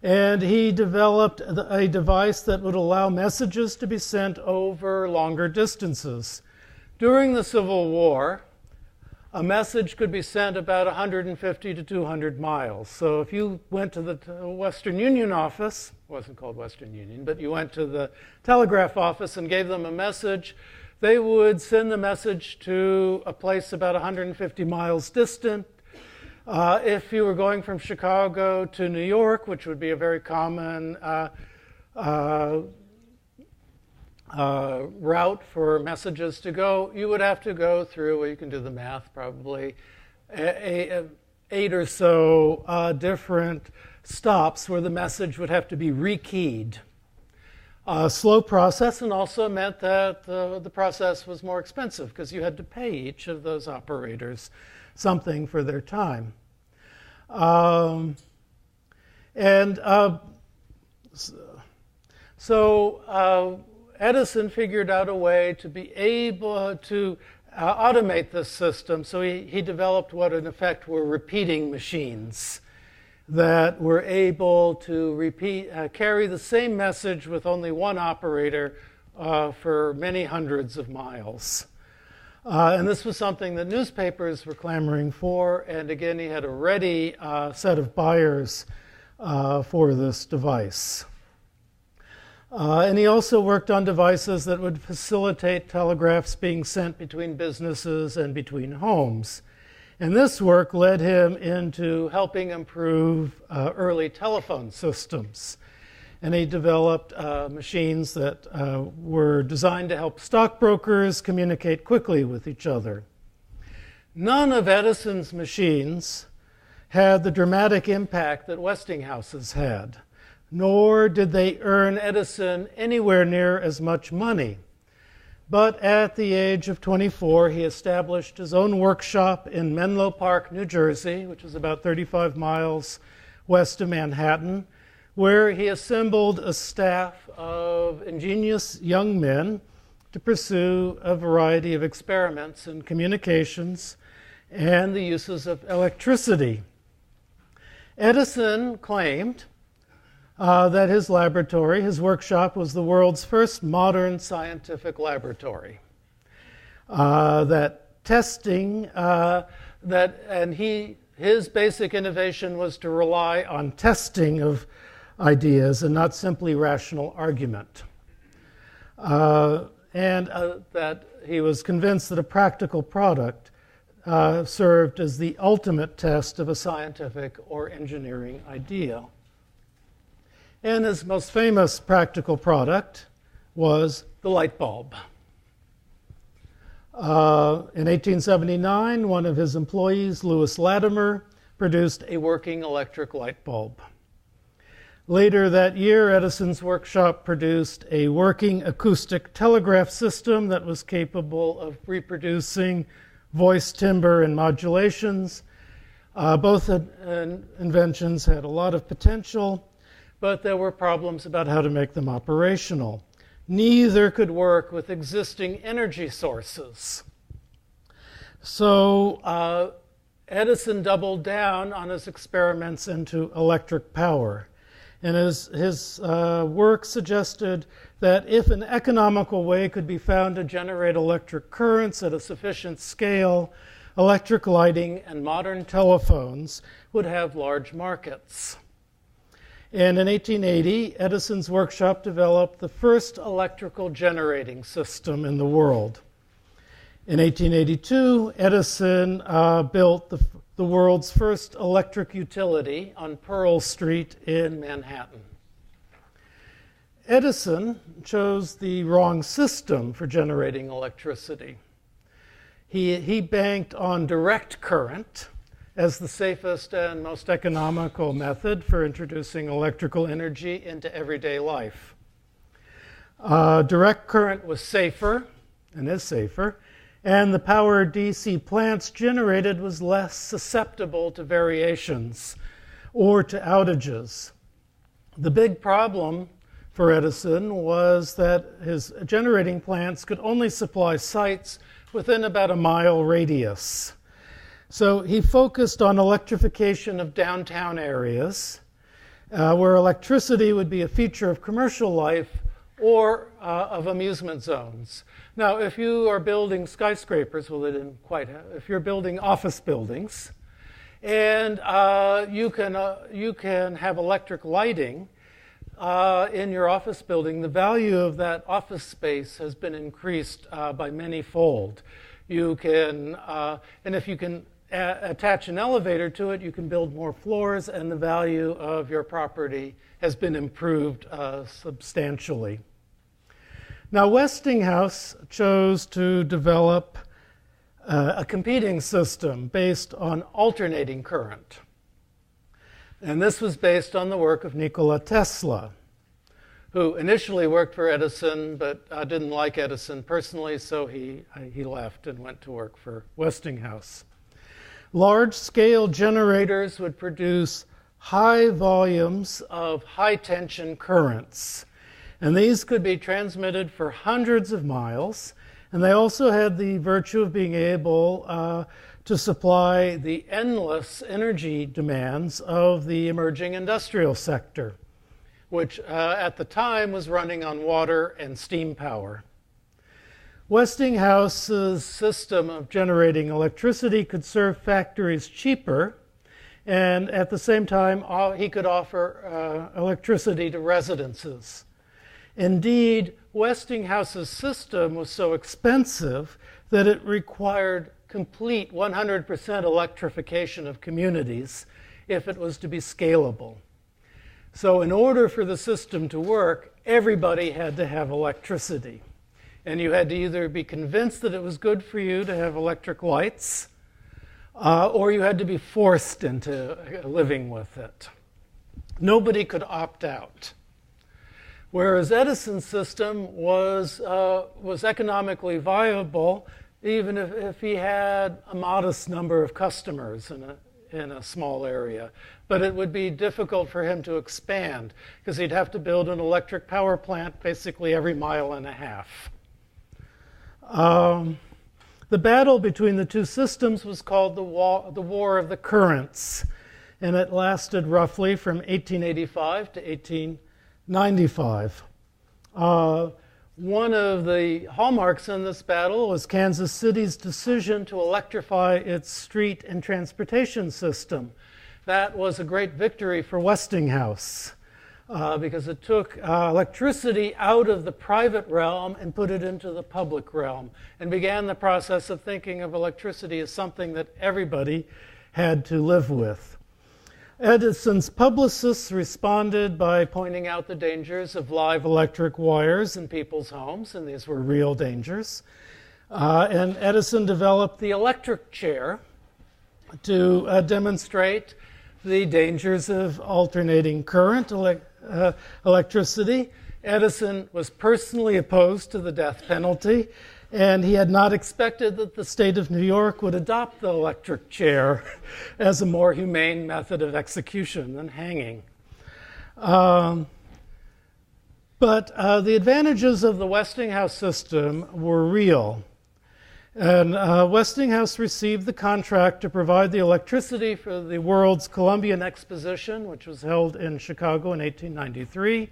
And he developed a device that would allow messages to be sent over longer distances. During the Civil War, a message could be sent about 150 to 200 miles. So if you went to the Western Union office, it wasn't called Western Union, but you went to the telegraph office and gave them a message, they would send the message to a place about 150 miles distant. If you were going from Chicago to New York, which would be a very common route for messages to go, you would have to go through, well, you can do the math probably, 8 or so different stops where the message would have to be rekeyed. A slow process, and also meant that the process was more expensive because you had to pay each of those operators something for their time. So Edison figured out a way to be able to automate this system. So he developed what in effect were repeating machines that were able to carry the same message with only one operator for many hundreds of miles. And this was something that newspapers were clamoring for. And again, he had a ready set of buyers for this device. And he also worked on devices that would facilitate telegraphs being sent between businesses and between homes. And this work led him into helping improve early telephone systems. And he developed machines that were designed to help stockbrokers communicate quickly with each other. None of Edison's machines had the dramatic impact that Westinghouse's had, nor did they earn Edison anywhere near as much money. But at the age of 24, he established his own workshop in Menlo Park, New Jersey, which is about 35 miles west of Manhattan, where he assembled a staff of ingenious young men to pursue a variety of experiments in communications and the uses of electricity. Edison claimed that his laboratory, his workshop, was the world's first modern scientific laboratory. His basic innovation was to rely on testing of ideas and not simply rational argument. That he was convinced that a practical product served as the ultimate test of a scientific or engineering idea. And his most famous practical product was the light bulb. In 1879, one of his employees, Lewis Latimer, produced a working electric light bulb. Later that year, Edison's workshop produced a working acoustic telegraph system that was capable of reproducing voice timbre and modulations. Both inventions had a lot of potential, but there were problems about how to make them operational. Neither could work with existing energy sources. So Edison doubled down on his experiments into electric power. And his work suggested that if an economical way could be found to generate electric currents at a sufficient scale, electric lighting and modern telephones would have large markets. And in 1880, Edison's workshop developed the first electrical generating system in the world. In 1882, Edison built the world's first electric utility on Pearl Street in Manhattan. Edison chose the wrong system for generating electricity. He banked on direct current as the safest and most economical method for introducing electrical energy into everyday life. Direct current was safer, and is safer, and the power DC plants generated was less susceptible to variations or to outages. The big problem for Edison was that his generating plants could only supply sites within about a mile radius. So he focused on electrification of downtown areas, where electricity would be a feature of commercial life or of amusement zones. Now, if you are building skyscrapers, well, they didn't quite have, if you're building office buildings, and you can have electric lighting in your office building, the value of that office space has been increased by many-fold. You can, and if you can attach an elevator to it, you can build more floors, and the value of your property has been improved substantially. Now, Westinghouse chose to develop a competing system based on alternating current. And this was based on the work of Nikola Tesla, who initially worked for Edison, but didn't like Edison personally, so he left and went to work for Westinghouse. Large-scale generators would produce high volumes of high-tension currents, and these could be transmitted for hundreds of miles, and they also had the virtue of being able to supply the endless energy demands of the emerging industrial sector, which at the time was running on water and steam power. Westinghouse's system of generating electricity could serve factories cheaper, and at the same time, he could offer electricity to residences. Indeed, Westinghouse's system was so expensive that it required complete 100% electrification of communities if it was to be scalable. So in order for the system to work, everybody had to have electricity. And you had to either be convinced that it was good for you to have electric lights, or you had to be forced into living with it. Nobody could opt out. Whereas Edison's system was economically viable, even if he had a modest number of customers in a small area. But it would be difficult for him to expand, because he'd have to build an electric power plant basically every mile and a half. The battle between the two systems was called the War of the Currents, and it lasted roughly from 1885 to 1895. One of the hallmarks in this battle was Kansas City's decision to electrify its street and transportation system. That was a great victory for Westinghouse because it took electricity out of the private realm and put it into the public realm, and began the process of thinking of electricity as something that everybody had to live with. Edison's publicists responded by pointing out the dangers of live electric wires in people's homes, and these were real dangers. And Edison developed the electric chair to demonstrate the dangers of alternating current electricity. Edison was personally opposed to the death penalty, and he had not expected that the state of New York would adopt the electric chair as a more humane method of execution than hanging. But the advantages of the Westinghouse system were real. And Westinghouse received the contract to provide the electricity for the World's Columbian Exposition, which was held in Chicago in 1893,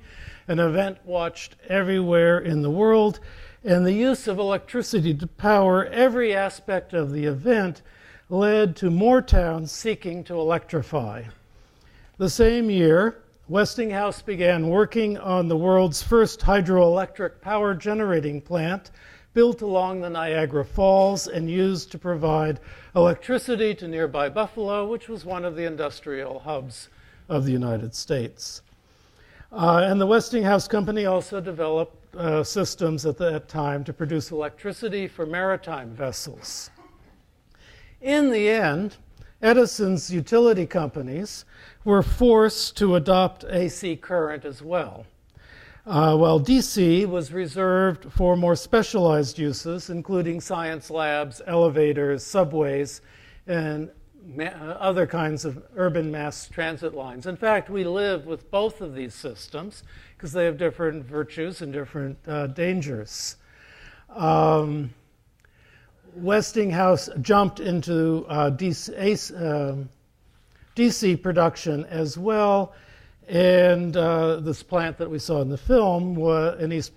an event watched everywhere in the world. And the use of electricity to power every aspect of the event led to more towns seeking to electrify. The same year, Westinghouse began working on the world's first hydroelectric power generating plant, built along the Niagara Falls and used to provide electricity to nearby Buffalo, which was one of the industrial hubs of the United States. And the Westinghouse Company also developed systems at that time to produce electricity for maritime vessels. In the end, Edison's utility companies were forced to adopt AC current as well, while DC was reserved for more specialized uses, including science labs, elevators, subways, and other kinds of urban mass transit lines. In fact, we live with both of these systems because they have different virtues and different dangers. Westinghouse jumped into DC production as well, And this plant that we saw in the film in East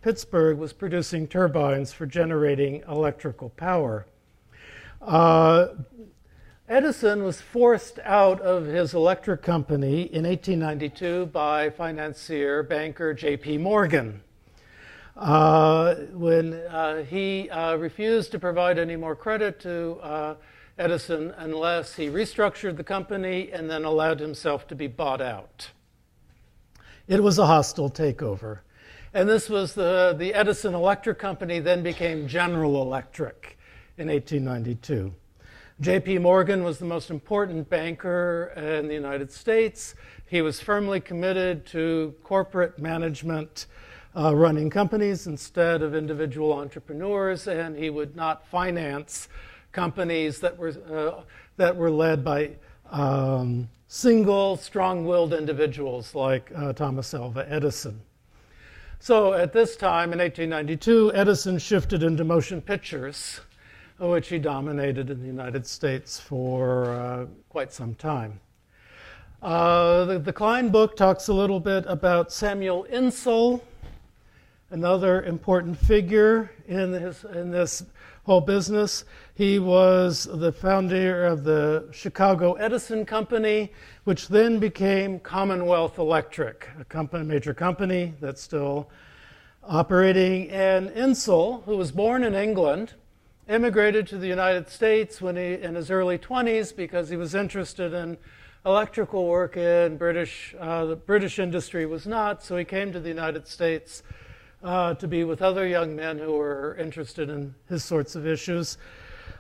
Pittsburgh was producing turbines for generating electrical power. Edison was forced out of his electric company in 1892 by financier banker J.P. Morgan. When he refused to provide any more credit to Edison unless he restructured the company and then allowed himself to be bought out. It was a hostile takeover. And this was the Edison Electric Company then became General Electric in 1892. J.P. Morgan was the most important banker in the United States. He was firmly committed to corporate management, running companies instead of individual entrepreneurs, and he would not finance companies that were led by single, strong-willed individuals like Thomas Alva Edison. So at this time, in 1892, Edison shifted into motion pictures, which he dominated in the United States for quite some time. The Klein book talks a little bit about Samuel Insull, another important figure in this whole business. He was the founder of the Chicago Edison Company, which then became Commonwealth Electric, a major company that's still operating. And Insull, who was born in England, immigrated to the United States in his early 20s because he was interested in electrical work in the British industry was not, so he came to the United States to be with other young men who were interested in his sorts of issues.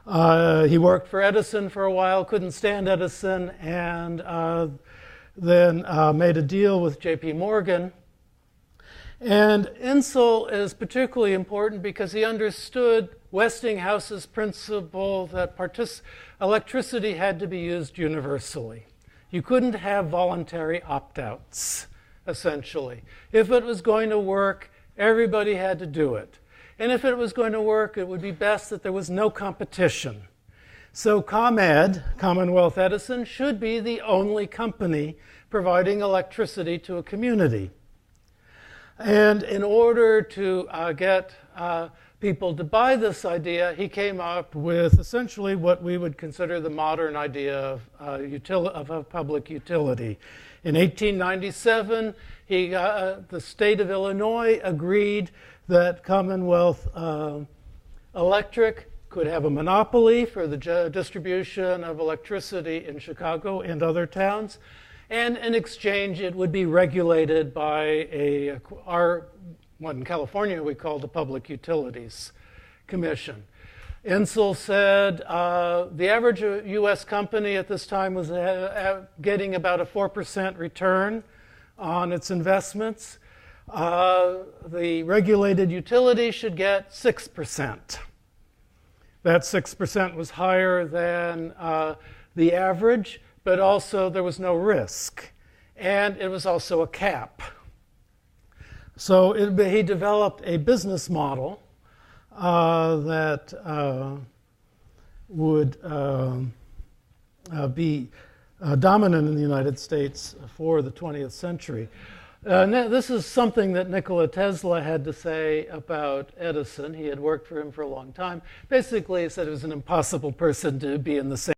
He worked for Edison for a while, couldn't stand Edison, and then made a deal with J.P. Morgan. And Insull is particularly important because he understood Westinghouse's principle that electricity had to be used universally. You couldn't have voluntary opt-outs, essentially. If it was going to work, everybody had to do it. And if it was going to work, it would be best that there was no competition. So ComEd, Commonwealth Edison, should be the only company providing electricity to a community. And in order to get people to buy this idea, he came up with essentially what we would consider the modern idea of a public utility. In 1897, the state of Illinois agreed that Commonwealth Electric could have a monopoly for the distribution of electricity in Chicago and other towns. And in exchange, it would be regulated by what in California we call the Public Utilities Commission. Insull said the average U.S. company at this time was getting about a 4% return on its investments. The regulated utility should get 6%. That 6% was higher than the average, but also there was no risk. And it was also a cap. So he developed a business model that would be dominant in the United States for the 20th century. This is something that Nikola Tesla had to say about Edison. He had worked for him for a long time. Basically, he said he was an impossible person to be in the same